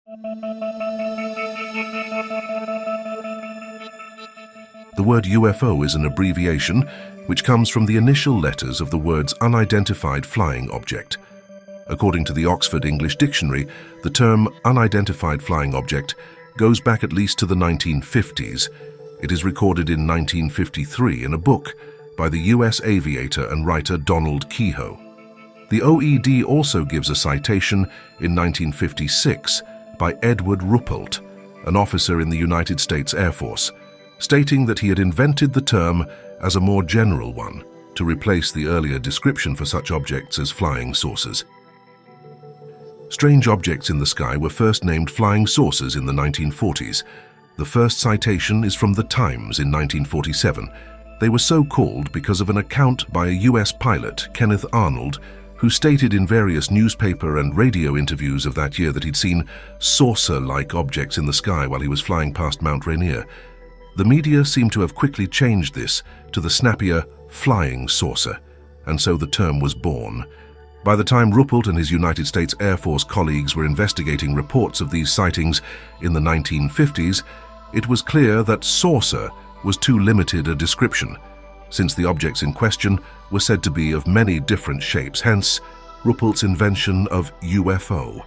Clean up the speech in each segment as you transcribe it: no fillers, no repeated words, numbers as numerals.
The word UFO is an abbreviation which comes from the initial letters of the words unidentified flying object. According to the Oxford English Dictionary, the term unidentified flying object goes back at least to the 1950s. It is recorded in 1953 in a book by the US aviator and writer Donald Keyhoe. The OED also gives a citation in 1956 by Edward Ruppelt, an officer in the United States Air Force, stating that he had invented the term as a more general one to replace the earlier description for such objects as flying saucers. Strange objects in the sky were first named flying saucers in the 1940s. The first citation is from The Times in 1947. They were so called because of an account by a US pilot, Kenneth Arnold, who stated in various newspaper and radio interviews of that year that he'd seen saucer-like objects in the sky while he was flying past Mount Rainier. The media seemed to have quickly changed this to the snappier flying saucer, and so the term was born. By the time Ruppelt and his United States Air Force colleagues were investigating reports of these sightings in the 1950s, it was clear that saucer was too limited a description, since the objects in question were said to be of many different shapes, hence Ruppelt's invention of UFO.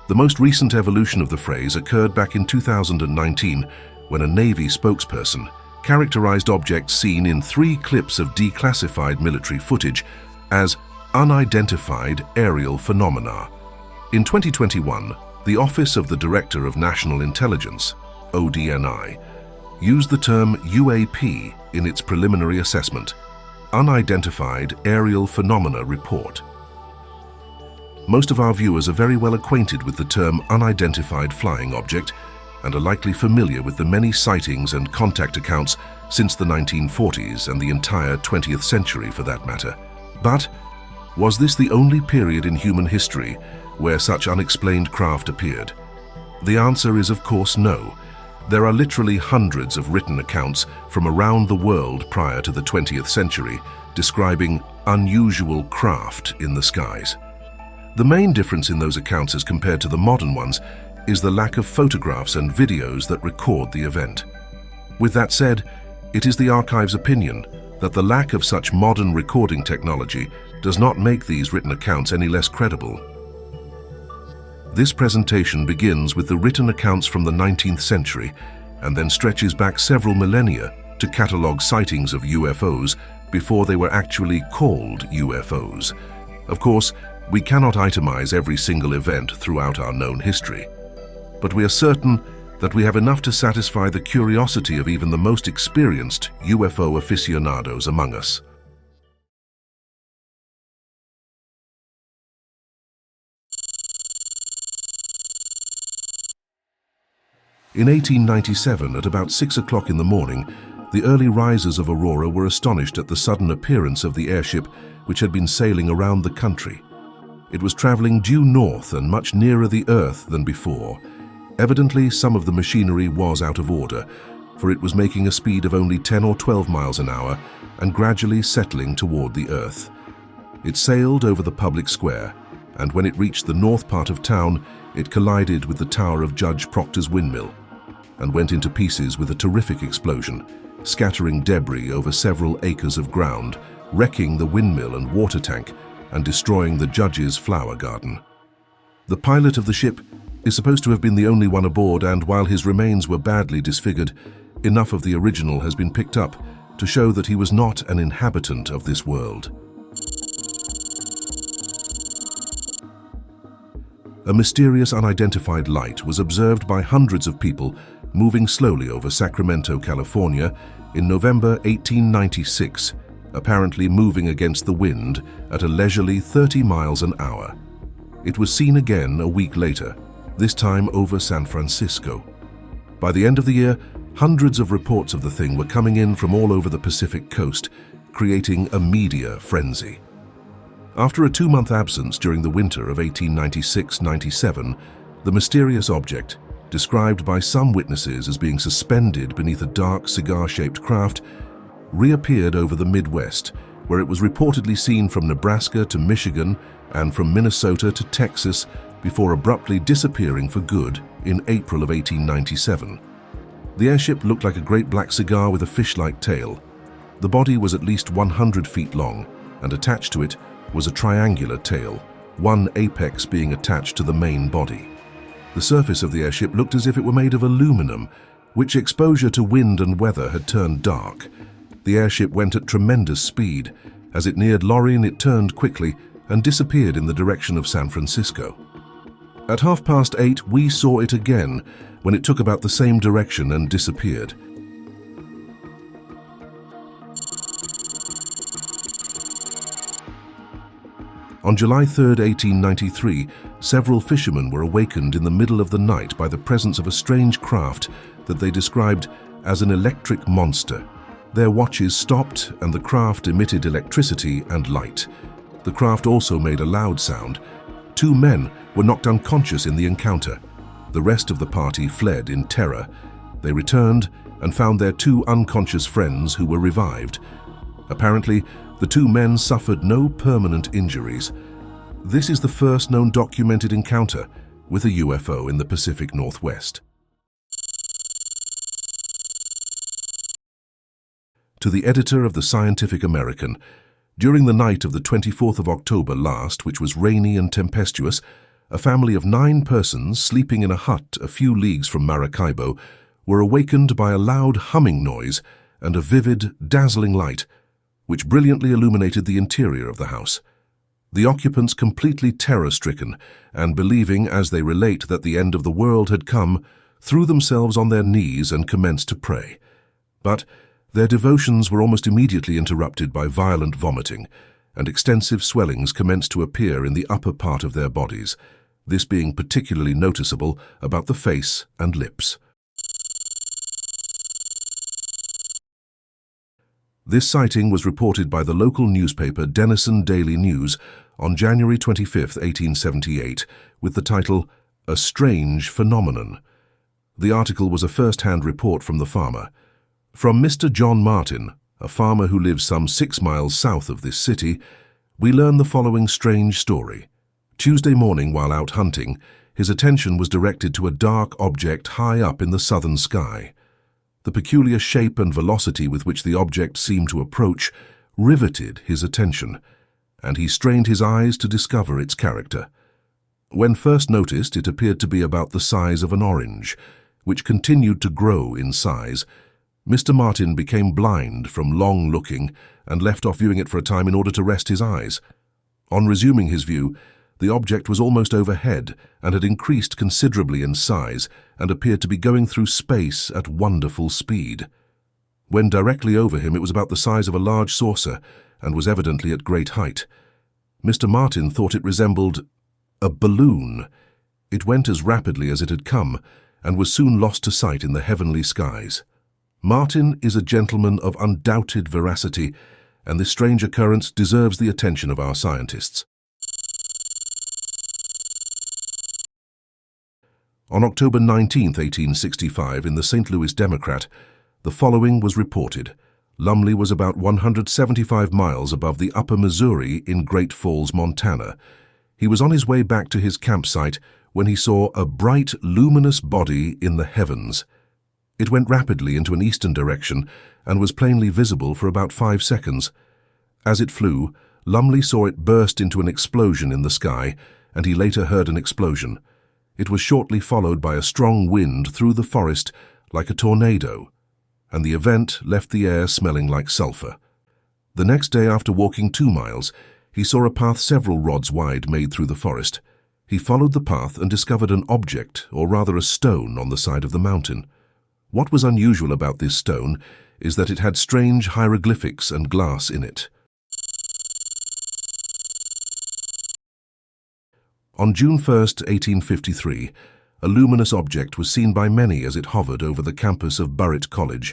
The most recent evolution of the phrase occurred back in 2019 when a Navy spokesperson characterized objects seen in 3 clips of declassified military footage as unidentified aerial phenomena. In 2021, the Office of the Director of National Intelligence, ODNI, used the term UAP in its preliminary assessment, Unidentified Aerial Phenomena Report. Most of our viewers are very well acquainted with the term unidentified flying object and are likely familiar with the many sightings and contact accounts since the 1940s and the entire 20th century for that matter. But was this the only period in human history where such unexplained craft appeared? The answer is of course no. There are literally hundreds of written accounts from around the world prior to the 20th century describing unusual craft in the skies. The main difference in those accounts as compared to the modern ones is the lack of photographs and videos that record the event. With that said, it is the archive's opinion that the lack of such modern recording technology does not make these written accounts any less credible. This presentation begins with the written accounts from the 19th century and then stretches back several millennia to catalogue sightings of UFOs before they were actually called UFOs. Of course, we cannot itemize every single event throughout our known history, but we are certain that we have enough to satisfy the curiosity of even the most experienced UFO aficionados among us. In 1897, at about 6 o'clock in the morning, the early risers of Aurora were astonished at the sudden appearance of the airship which had been sailing around the country. It was traveling due north and much nearer the Earth than before. Evidently, some of the machinery was out of order, for it was making a speed of only 10 or 12 miles an hour and gradually settling toward the Earth. It sailed over the public square, and when it reached the north part of town, it collided with the tower of Judge Proctor's windmill and went into pieces with a terrific explosion, scattering debris over several acres of ground, wrecking the windmill and water tank, and destroying the judge's flower garden. The pilot of the ship is supposed to have been the only one aboard, and while his remains were badly disfigured, enough of the original has been picked up to show that he was not an inhabitant of this world. A mysterious unidentified light was observed by hundreds of people moving slowly over Sacramento, California in November 1896, apparently moving against the wind at a leisurely 30 miles an hour. It was seen again a week later, this time over San Francisco. By the end of the year, hundreds of reports of the thing were coming in from all over the Pacific coast, creating a media frenzy. After a 2-month absence during the winter of 1896-97, the mysterious object, described by some witnesses as being suspended beneath a dark cigar-shaped craft, reappeared over the Midwest, where it was reportedly seen from Nebraska to Michigan and from Minnesota to Texas before abruptly disappearing for good in April of 1897. The airship looked like a great black cigar with a fish-like tail. The body was at least 100 feet long, and attached to it was a triangular tail, one apex being attached to the main body. The surface of the airship looked as if it were made of aluminum, which exposure to wind and weather had turned dark. The airship went at tremendous speed. As it neared Lorraine, it turned quickly and disappeared in the direction of San Francisco. At 8:30, we saw it again, when it took about the same direction and disappeared. On July 3, 1893, several fishermen were awakened in the middle of the night by the presence of a strange craft that they described as an electric monster. Their watches stopped and the craft emitted electricity and light. The craft also made a loud sound. 2 men were knocked unconscious in the encounter. The rest of the party fled in terror. They returned and found their 2 unconscious friends who were revived. Apparently, the 2 men suffered no permanent injuries. This is the first known documented encounter with a UFO in the Pacific Northwest. To the editor of the Scientific American, during the night of the 24th of October last, which was rainy and tempestuous, a family of 9 persons sleeping in a hut a few leagues from Maracaibo were awakened by a loud humming noise and a vivid, dazzling light, which brilliantly illuminated the interior of the house. The occupants, completely terror-stricken and believing, as they relate, that the end of the world had come, threw themselves on their knees and commenced to pray. But their devotions were almost immediately interrupted by violent vomiting, and extensive swellings commenced to appear in the upper part of their bodies, this being particularly noticeable about the face and lips. This sighting was reported by the local newspaper Denison Daily News on January 25, 1878, with the title, "A Strange Phenomenon." The article was a first-hand report from the farmer. From Mr. John Martin, a farmer who lives some 6 miles south of this city, we learn the following strange story. Tuesday morning, while out hunting, his attention was directed to a dark object high up in the southern sky. The peculiar shape and velocity with which the object seemed to approach riveted his attention, and he strained his eyes to discover its character. When first noticed, it appeared to be about the size of an orange, which continued to grow in size. Mr. Martin became blind from long looking and left off viewing it for a time in order to rest his eyes. On resuming his view, the object was almost overhead and had increased considerably in size and appeared to be going through space at wonderful speed. When directly over him, it was about the size of a large saucer and was evidently at great height. Mr. Martin thought it resembled a balloon. It went as rapidly as it had come and was soon lost to sight in the heavenly skies. Martin is a gentleman of undoubted veracity, and this strange occurrence deserves the attention of our scientists. On October 19, 1865, in the St. Louis Democrat, the following was reported. Lumley was about 175 miles above the upper Missouri in Great Falls, Montana. He was on his way back to his campsite when he saw a bright, luminous body in the heavens. It went rapidly into an eastern direction and was plainly visible for about 5 seconds. As it flew, Lumley saw it burst into an explosion in the sky, and he later heard an explosion. It was shortly followed by a strong wind through the forest like a tornado, and the event left the air smelling like sulfur. The next day, after walking 2 miles, he saw a path several rods wide made through the forest. He followed the path and discovered an object, or rather a stone, on the side of the mountain. What was unusual about this stone is that it had strange hieroglyphics and glass in it. On June 1, 1853, a luminous object was seen by many as it hovered over the campus of Burritt College.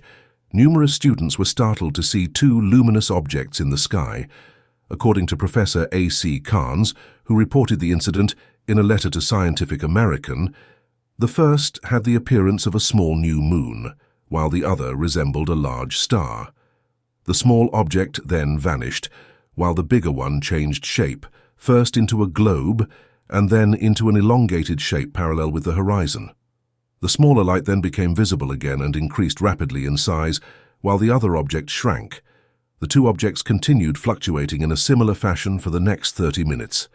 Numerous students were startled to see 2 luminous objects in the sky. According to Professor A.C. Carnes, who reported the incident in a letter to Scientific American, the first had the appearance of a small new moon, while the other resembled a large star. The small object then vanished, while the bigger one changed shape, first into a globe and then into an elongated shape parallel with the horizon. The smaller light then became visible again and increased rapidly in size, while the other object shrank. The two objects continued fluctuating in a similar fashion for the next 30 minutes.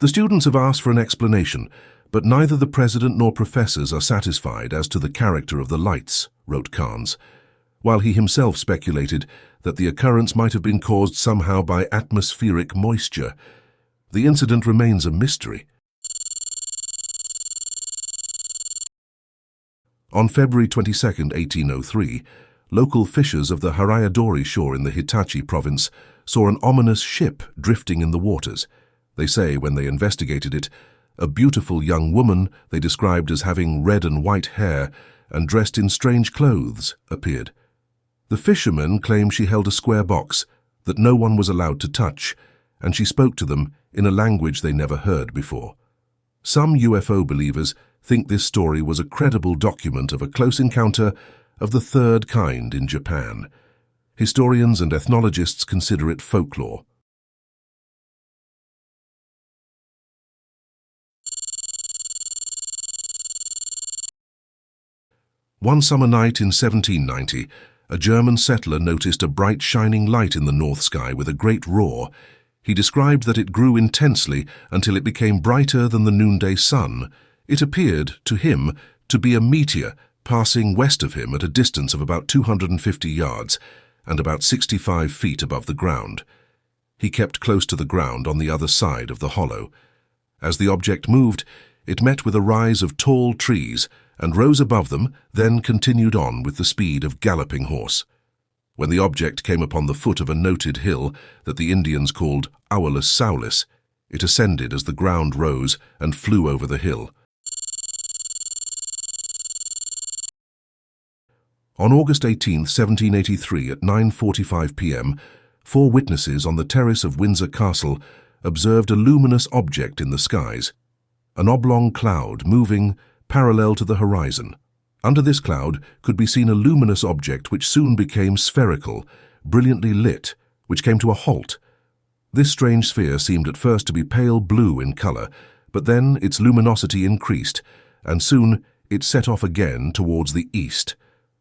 The students have asked for an explanation, but neither the president nor professors are satisfied as to the character of the lights, wrote Carnes, while he himself speculated that the occurrence might have been caused somehow by atmospheric moisture. The incident remains a mystery. On February 22, 1803, local fishers of the Hariadori shore in the Hitachi province saw an ominous ship drifting in the waters. They say, when they investigated it, a beautiful young woman they described as having red and white hair and dressed in strange clothes appeared. The fishermen claim she held a square box that no one was allowed to touch, and she spoke to them in a language they never heard before. Some UFO believers think this story was a credible document of a close encounter of the third kind in Japan. Historians and ethnologists consider it folklore. One summer night in 1790, a German settler noticed a bright shining light in the north sky with a great roar. He described that it grew intensely until it became brighter than the noonday sun. It appeared, to him, to be a meteor passing west of him at a distance of about 250 yards and about 65 feet above the ground. He kept close to the ground on the other side of the hollow. As the object moved, it met with a rise of tall trees and rose above them, then continued on with the speed of galloping horse. When the object came upon the foot of a noted hill that the Indians called Owlus Saulis, it ascended as the ground rose and flew over the hill. On August 18, 1783, at 9:45 p.m., 4 witnesses on the terrace of Windsor Castle observed a luminous object in the skies, an oblong cloud moving parallel to the horizon. Under this cloud could be seen a luminous object which soon became spherical, brilliantly lit, which came to a halt. This strange sphere seemed at first to be pale blue in color, but then its luminosity increased, and soon it set off again towards the east.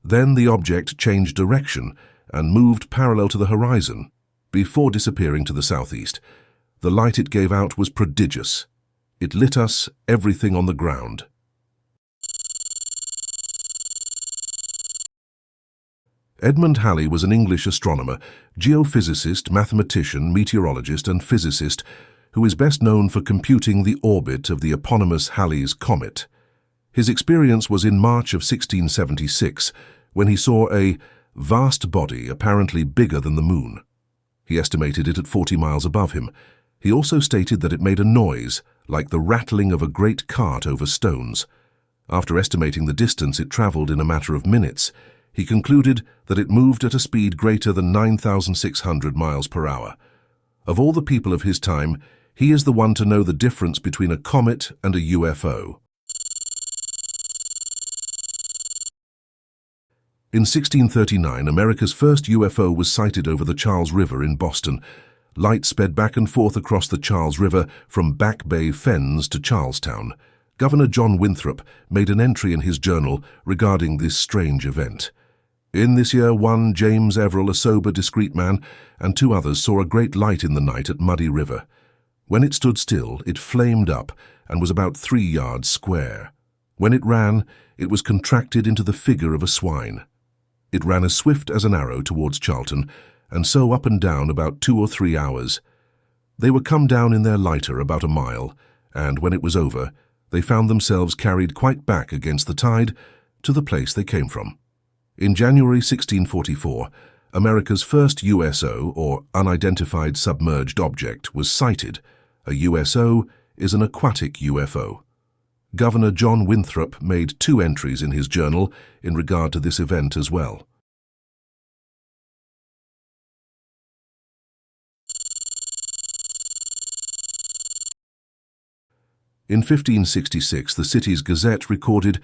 Then the object changed direction and moved parallel to the horizon, before disappearing to the southeast. The light it gave out was prodigious. It lit us, everything on the ground. Edmund Halley was an English astronomer, geophysicist, mathematician, meteorologist, and physicist who is best known for computing the orbit of the eponymous Halley's Comet. His experience was in March of 1676, when he saw a vast body apparently bigger than the moon. He estimated it at 40 miles above him. He also stated that it made a noise, like the rattling of a great cart over stones. After estimating the distance it traveled in a matter of minutes, he concluded that it moved at a speed greater than 9,600 miles per hour. Of all the people of his time, he is the one to know the difference between a comet and a UFO. In 1639, America's first UFO was sighted over the Charles River in Boston. Light sped back and forth across the Charles River from Back Bay Fens to Charlestown. Governor John Winthrop made an entry in his journal regarding this strange event. In this year, one James Everell, a sober, discreet man, and 2 others saw a great light in the night at Muddy River. When it stood still, it flamed up and was about 3 yards square. When it ran, it was contracted into the figure of a swine. It ran as swift as an arrow towards Charlton, and so up and down about 2 or 3 hours. They were come down in their lighter about a mile, and when it was over, they found themselves carried quite back against the tide to the place they came from. In January 1644, America's first USO, or unidentified submerged object, was sighted. A USO is an aquatic UFO. Governor John Winthrop made 2 entries in his journal in regard to this event as well. In 1566, the city's Gazette recorded,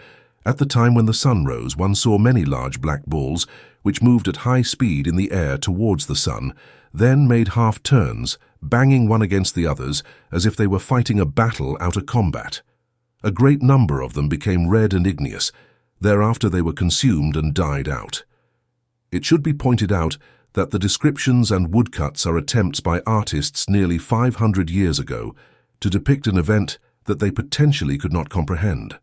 "At the time when the sun rose, one saw many large black balls, which moved at high speed in the air towards the sun, then made half turns, banging one against the others as if they were fighting a battle out of combat. A great number of them became red and igneous. Thereafter they were consumed and died out. It should be pointed out that the descriptions and woodcuts are attempts by artists nearly 500 years ago to depict an event that they potentially could not comprehend.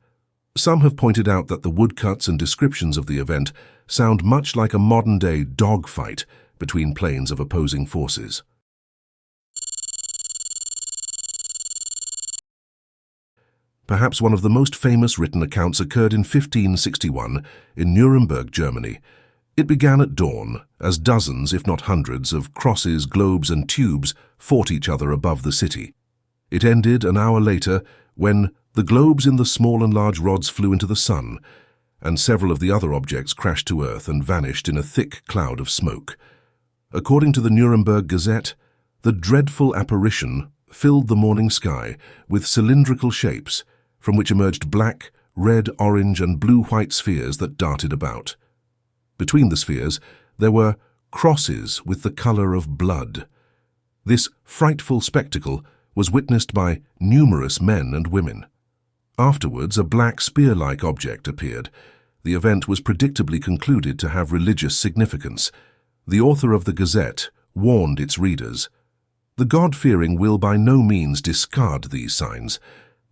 Some have pointed out that the woodcuts and descriptions of the event sound much like a modern-day dogfight between planes of opposing forces. Perhaps one of the most famous written accounts occurred in 1561 in Nuremberg, Germany. It began at dawn, as dozens, if not hundreds, of crosses, globes and tubes fought each other above the city. It ended an hour later when the globes in the small and large rods flew into the sun, and several of the other objects crashed to earth and vanished in a thick cloud of smoke. According to the Nuremberg Gazette, the dreadful apparition filled the morning sky with cylindrical shapes, from which emerged black, red, orange and blue-white spheres that darted about. Between the spheres, there were crosses with the color of blood. This frightful spectacle was witnessed by numerous men and women. Afterwards, a black spear-like object appeared. The event was predictably concluded to have religious significance. The author of the Gazette warned its readers, "The God-fearing will by no means discard these signs,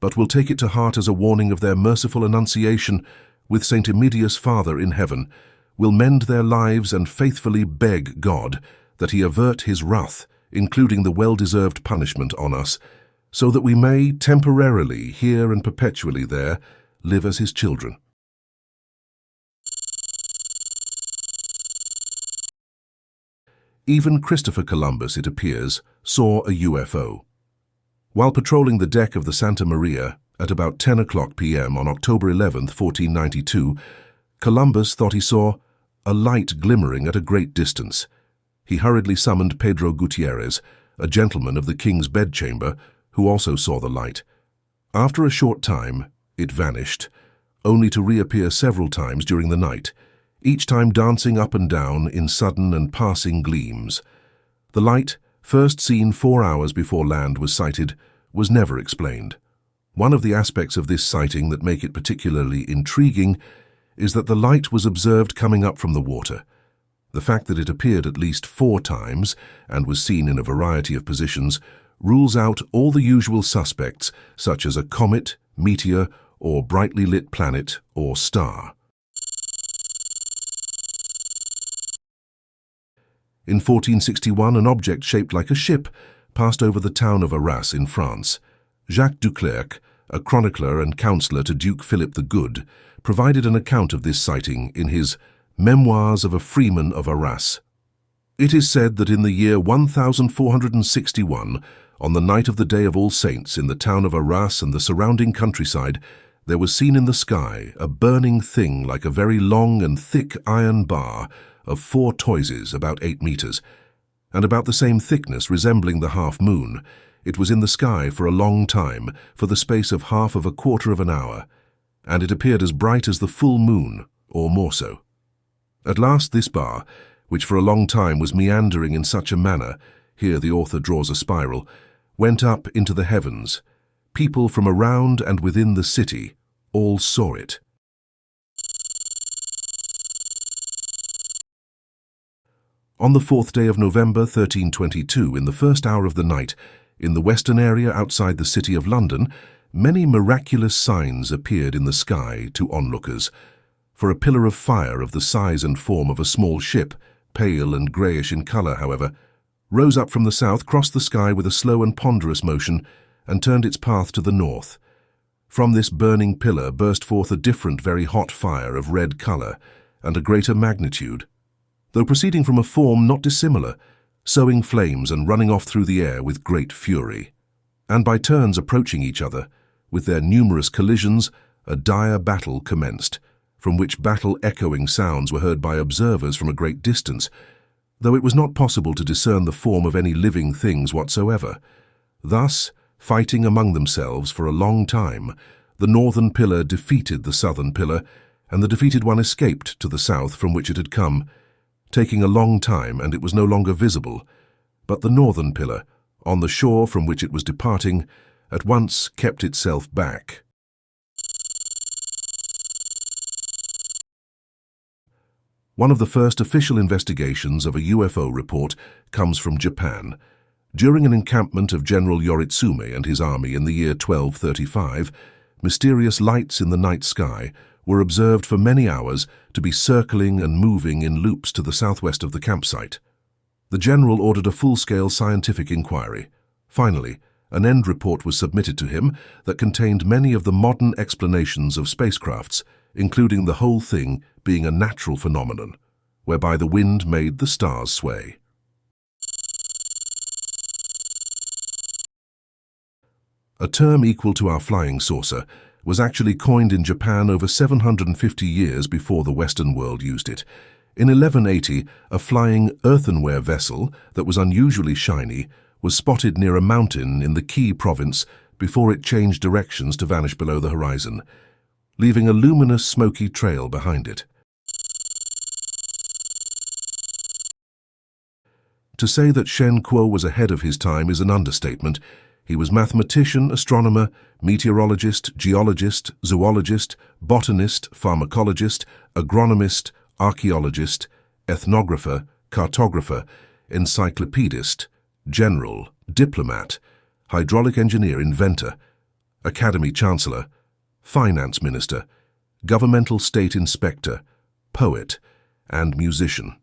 but will take it to heart as a warning of their merciful annunciation with Saint Emedius Father in heaven, will mend their lives and faithfully beg God that he avert his wrath, including the well-deserved punishment on us, so that we may, temporarily, here and perpetually there, live as his children." Even Christopher Columbus, it appears, saw a UFO. While patrolling the deck of the Santa Maria at about 10 o'clock p.m. on October 11, 1492, Columbus thought he saw a light glimmering at a great distance. He hurriedly summoned Pedro Gutierrez, a gentleman of the king's bedchamber, who also saw the light. After a short time, it vanished, only to reappear several times during the night, each time dancing up and down in sudden and passing gleams. The light, first seen 4 hours before land was sighted, was never explained. One of the aspects of this sighting that make it particularly intriguing is that the light was observed coming up from the water. The fact that it appeared at least 4 times and was seen in a variety of positions rules out all the usual suspects, such as a comet, meteor, or brightly lit planet or star. In 1461, an object shaped like a ship passed over the town of Arras in France. Jacques Duclerc, a chronicler and counsellor to Duke Philip the Good, provided an account of this sighting in his Memoirs of a Freeman of Arras. It is said that in the year 1461, on the night of the Day of All Saints in the town of Arras and the surrounding countryside, there was seen in the sky a burning thing like a very long and thick iron bar of 4 toises about 8 meters, and about the same thickness, resembling the half-moon. It was in the sky for a long time, for the space of half of a quarter of an hour, and it appeared as bright as the full moon, or more so. At last this bar, which for a long time was meandering in such a manner, here the author draws a spiral, went up into the heavens. People from around and within the city all saw it. On the 4th day of November 1322, in the first hour of the night, in the western area outside the city of London, many miraculous signs appeared in the sky to onlookers. For a pillar of fire of the size and form of a small ship, pale and greyish in colour, however, rose up from the south, crossed the sky with a slow and ponderous motion, and turned its path to the north. From this burning pillar burst forth a different, very hot fire of red colour, and a greater magnitude, though proceeding from a form not dissimilar, sowing flames and running off through the air with great fury, and by turns approaching each other. With their numerous collisions, a dire battle commenced, from which battle-echoing sounds were heard by observers from a great distance, though it was not possible to discern the form of any living things whatsoever. Thus, fighting among themselves for a long time, the northern pillar defeated the southern pillar, and the defeated one escaped to the south from which it had come, taking a long time, and it was no longer visible. But the northern pillar, on the shore from which it was departing, at once kept itself back. One of the first official investigations of a UFO report comes from Japan. During an encampment of General Yoritsume and his army in the year 1235, mysterious lights in the night sky were observed for many hours to be circling and moving in loops to the southwest of the campsite. The general ordered a full-scale scientific inquiry. Finally, an end report was submitted to him that contained many of the modern explanations of spacecrafts, including the whole thing being a natural phenomenon, whereby the wind made the stars sway. A term equal to our flying saucer was actually coined in Japan over 750 years before the Western world used it. In 1180, a flying earthenware vessel that was unusually shiny was spotted near a mountain in the Kii province before it changed directions to vanish below the horizon, leaving a luminous, smoky trail behind it. To say that Shen Kuo was ahead of his time is an understatement. He was mathematician, astronomer, meteorologist, geologist, zoologist, botanist, pharmacologist, agronomist, archaeologist, ethnographer, cartographer, encyclopedist, general, diplomat, hydraulic engineer, inventor, academy chancellor, finance minister, governmental state inspector, poet, and musician.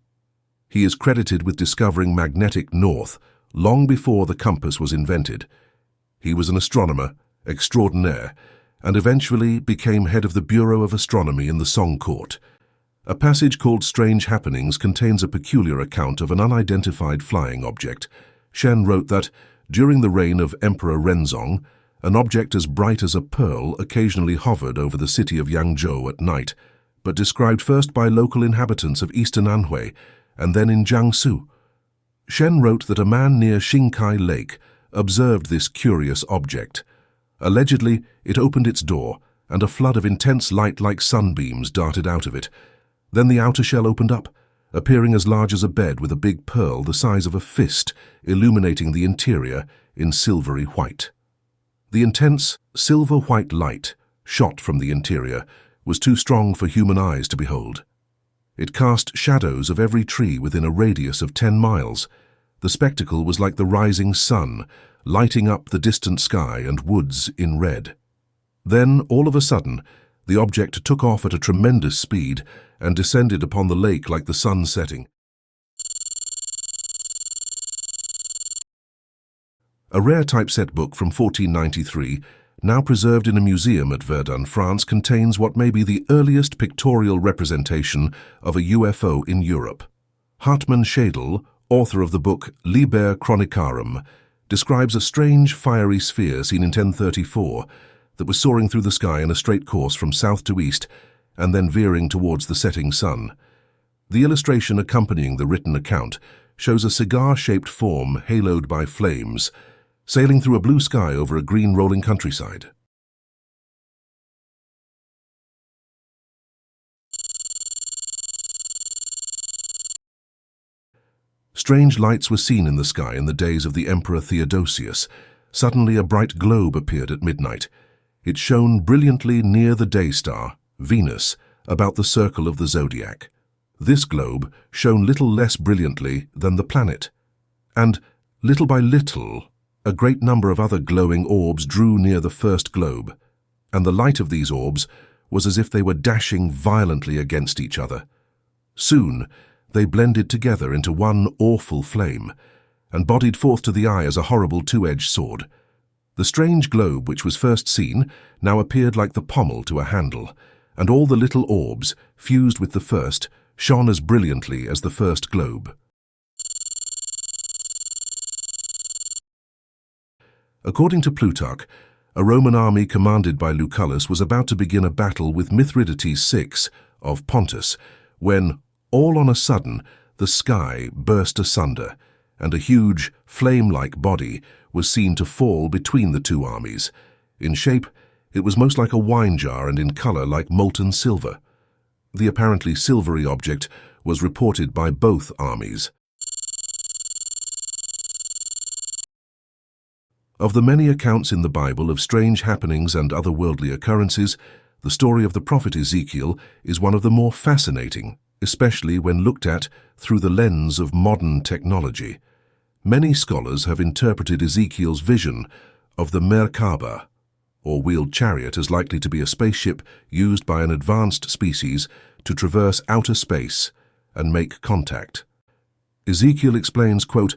He is credited with discovering magnetic north long before the compass was invented. He was an astronomer extraordinaire and eventually became head of the Bureau of Astronomy in the Song Court. A passage called Strange Happenings contains a peculiar account of an unidentified flying object. Shen wrote that, during the reign of Emperor Renzong, an object as bright as a pearl occasionally hovered over the city of Yangzhou at night, but described first by local inhabitants of eastern Anhui and then in Jiangsu. Shen wrote that a man near Xingkai Lake observed this curious object. Allegedly, it opened its door, and a flood of intense light like sunbeams darted out of it. Then the outer shell opened up, appearing as large as a bed with a big pearl the size of a fist illuminating the interior in silvery white. The intense, silver-white light, shot from the interior, was too strong for human eyes to behold. It cast shadows of every tree within a radius of 10 miles. The spectacle was like the rising sun, lighting up the distant sky and woods in red. Then, all of a sudden, the object took off at a tremendous speed and descended upon the lake like the sun setting. A rare typeset book from 1493, now preserved in a museum at Verdun, France, contains what may be the earliest pictorial representation of a UFO in Europe. Hartmann Schädel, author of the book Liber Chronicarum, describes a strange fiery sphere seen in 1034 that was soaring through the sky in a straight course from south to east and then veering towards the setting sun. The illustration accompanying the written account shows a cigar-shaped form haloed by flames, sailing through a blue sky over a green rolling countryside. Strange lights were seen in the sky in the days of the Emperor Theodosius. Suddenly a bright globe appeared at midnight. It shone brilliantly near the day star, Venus, about the circle of the zodiac. This globe shone little less brilliantly than the planet. And, little by little, a great number of other glowing orbs drew near the first globe, and the light of these orbs was as if they were dashing violently against each other. Soon, they blended together into one awful flame, and bodied forth to the eye as a horrible two-edged sword. The strange globe which was first seen now appeared like the pommel to a handle, and all the little orbs, fused with the first, shone as brilliantly as the first globe. According to Plutarch, a Roman army commanded by Lucullus was about to begin a battle with Mithridates VI of Pontus, when, all on a sudden, the sky burst asunder, and a huge, flame-like body was seen to fall between the two armies. In shape, it was most like a wine jar and in color like molten silver. The apparently silvery object was reported by both armies. Of the many accounts in the Bible of strange happenings and otherworldly occurrences, the story of the prophet Ezekiel is one of the more fascinating, especially when looked at through the lens of modern technology. Many scholars have interpreted Ezekiel's vision of the Merkaba, or wheeled chariot, as likely to be a spaceship used by an advanced species to traverse outer space and make contact. Ezekiel explains, quote,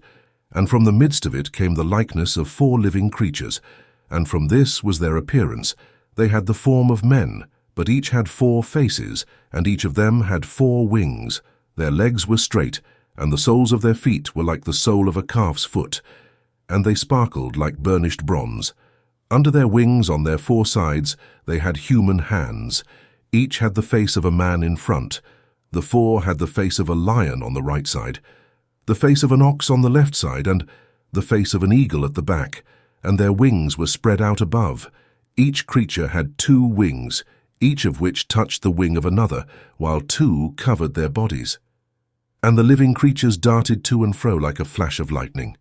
"And from the midst of it came the likeness of 4 living creatures, and from this was their appearance. They had the form of men, but each had 4 faces, and each of them had 4 wings. Their legs were straight, and the soles of their feet were like the sole of a calf's foot, and they sparkled like burnished bronze. Under their wings on their 4 sides they had human hands. Each had the face of a man in front. The 4 had the face of a lion on the right side, the face of an ox on the left side, and the face of an eagle at the back, and their wings were spread out above. Each creature had 2 wings, each of which touched the wing of another, while 2 covered their bodies. And the living creatures darted to and fro like a flash of lightning.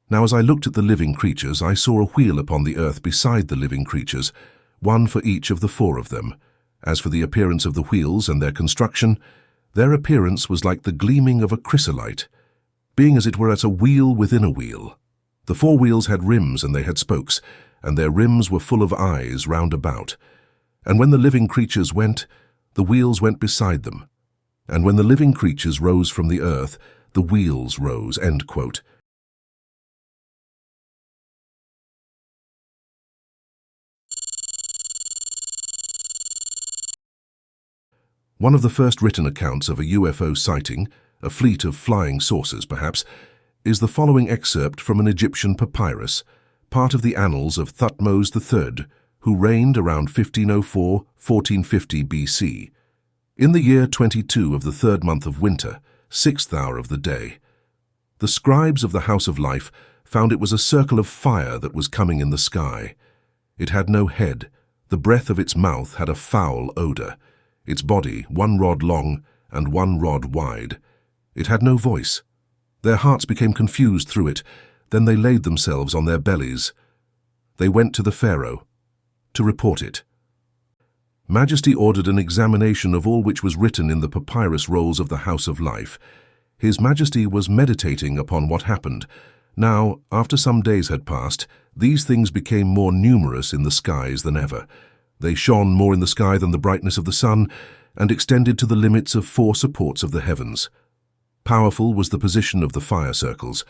Now as I looked at the living creatures, I saw a wheel upon the earth beside the living creatures, one for each of the 4 of them. As for the appearance of the wheels and their construction, their appearance was like the gleaming of a chrysolite, being as it were as a wheel within a wheel. The 4 wheels had rims and they had spokes, and their rims were full of eyes round about. And when the living creatures went, the wheels went beside them. And when the living creatures rose from the earth, the wheels rose." End quote. One of the first written accounts of a UFO sighting, a fleet of flying saucers perhaps, is the following excerpt from an Egyptian papyrus, part of the annals of Thutmose III, who reigned around 1504–1450 BC. In the year 22 of the 3rd month of winter, 6th hour of the day, the scribes of the House of Life found it was a circle of fire that was coming in the sky. It had no head. The breath of its mouth had a foul odor. Its body 1 rod long and 1 rod wide. It had no voice. Their hearts became confused through it. Then they laid themselves on their bellies. They went to the Pharaoh to report it. Majesty ordered an examination of all which was written in the papyrus rolls of the House of Life. His Majesty was meditating upon what happened. Now, after some days had passed, these things became more numerous in the skies than ever. They shone more in the sky than the brightness of the sun, and extended to the limits of 4 supports of the heavens. Powerful was the position of the fire circles.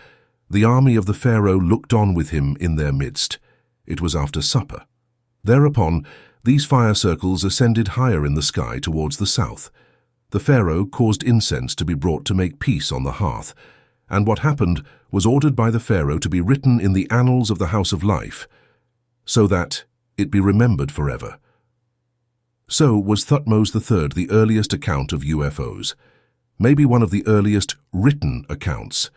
The army of the Pharaoh looked on with him in their midst. It was after supper. Thereupon, these fire circles ascended higher in the sky towards the south. The Pharaoh caused incense to be brought to make peace on the hearth, and what happened was ordered by the Pharaoh to be written in the annals of the House of Life, so that it be remembered forever. So was Thutmose III the earliest account of UFOs, maybe one of the earliest written accounts.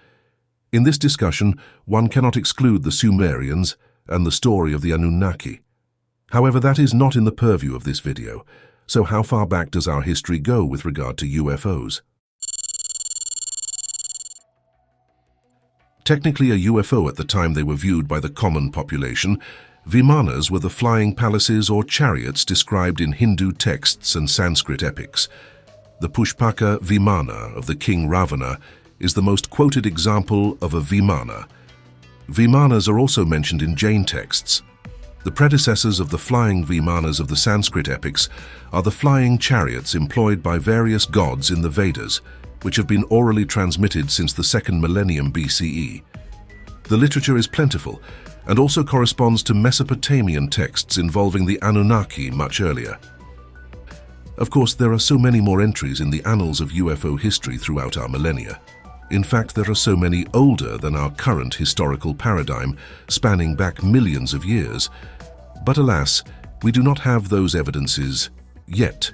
In this discussion, one cannot exclude the Sumerians and the story of the Anunnaki. However, that is not in the purview of this video, so how far back does our history go with regard to UFOs? Technically a UFO at the time they were viewed by the common population, Vimanas were the flying palaces or chariots described in Hindu texts and Sanskrit epics. The Pushpaka Vimana of the king Ravana is the most quoted example of a Vimana. Vimanas are also mentioned in Jain texts. The predecessors of the flying Vimanas of the Sanskrit epics are the flying chariots employed by various gods in the Vedas, which have been orally transmitted since the 2nd millennium BCE. The literature is plentiful and also corresponds to Mesopotamian texts involving the Anunnaki much earlier. Of course, there are so many more entries in the annals of UFO history throughout our millennia. In fact, there are so many older than our current historical paradigm, spanning back millions of years. But alas, we do not have those evidences yet.